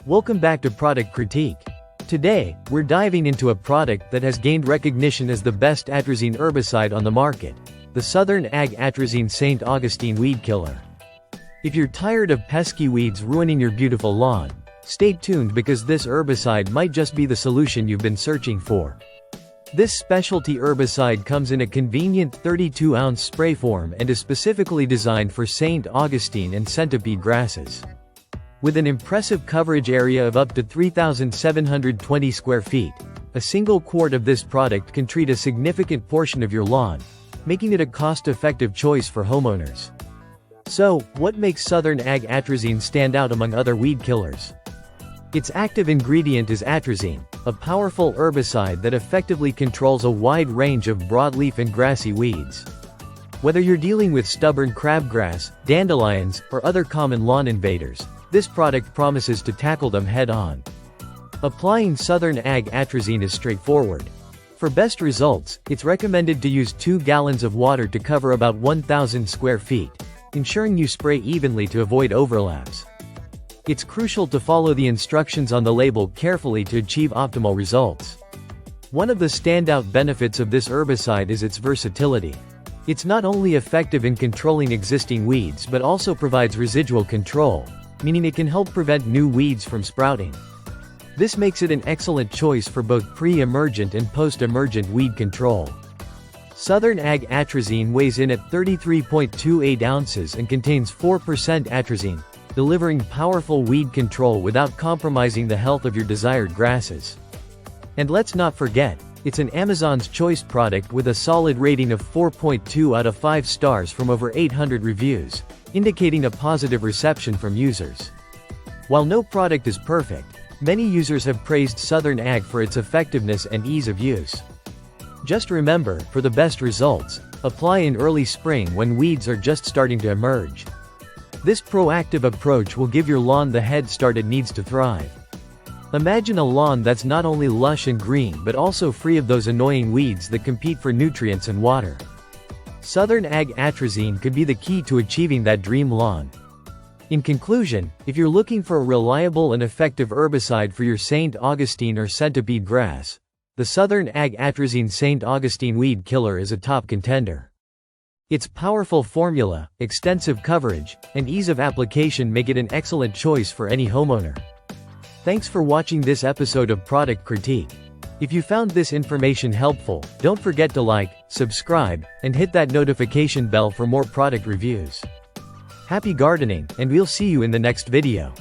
Welcome back to Product Critique. Today, we're diving into a product that has gained recognition as the best atrazine herbicide on the market, the Southern Ag Atrazine St. Augustine Weed Killer. If you're tired of pesky weeds ruining your beautiful lawn, stay tuned because this herbicide might just be the solution you've been searching for. This specialty herbicide comes in a convenient 32-ounce spray form and is specifically designed for St. Augustine and centipede grasses. With an impressive coverage area of up to 3,720 square feet, a single quart of this product can treat a significant portion of your lawn, making it a cost-effective choice for homeowners. So, what makes Southern Ag Atrazine stand out among other weed killers? Its active ingredient is atrazine, a powerful herbicide that effectively controls a wide range of broadleaf and grassy weeds. Whether you're dealing with stubborn crabgrass, dandelions, or other common lawn invaders, this product promises to tackle them head-on. Applying Southern Ag Atrazine is straightforward. For best results, it's recommended to use 2 gallons of water to cover about 1,000 square feet, ensuring you spray evenly to avoid overlaps. It's crucial to follow the instructions on the label carefully to achieve optimal results. One of the standout benefits of this herbicide is its versatility. It's not only effective in controlling existing weeds but also provides residual control, meaning it can help prevent new weeds from sprouting. This makes it an excellent choice for both pre-emergent and post-emergent weed control. Southern Ag Atrazine weighs in at 33.28 ounces and contains 4% atrazine, delivering powerful weed control without compromising the health of your desired grasses. And let's not forget, it's an Amazon's Choice product with a solid rating of 4.2 out of 5 stars from over 800 reviews, indicating a positive reception from users. While no product is perfect, many users have praised Southern Ag for its effectiveness and ease of use. Just remember, for the best results, apply in early spring when weeds are just starting to emerge. This proactive approach will give your lawn the head start it needs to thrive. Imagine a lawn that's not only lush and green but also free of those annoying weeds that compete for nutrients and water. Southern Ag Atrazine could be the key to achieving that dream lawn. In conclusion, if you're looking for a reliable and effective herbicide for your St. Augustine or centipede grass, the Southern Ag Atrazine St. Augustine Weed Killer is a top contender. Its powerful formula, extensive coverage, and ease of application make it an excellent choice for any homeowner. Thanks for watching this episode of Product Critique. If you found this information helpful, don't forget to like, subscribe, and hit that notification bell for more product reviews. Happy gardening, and we'll see you in the next video.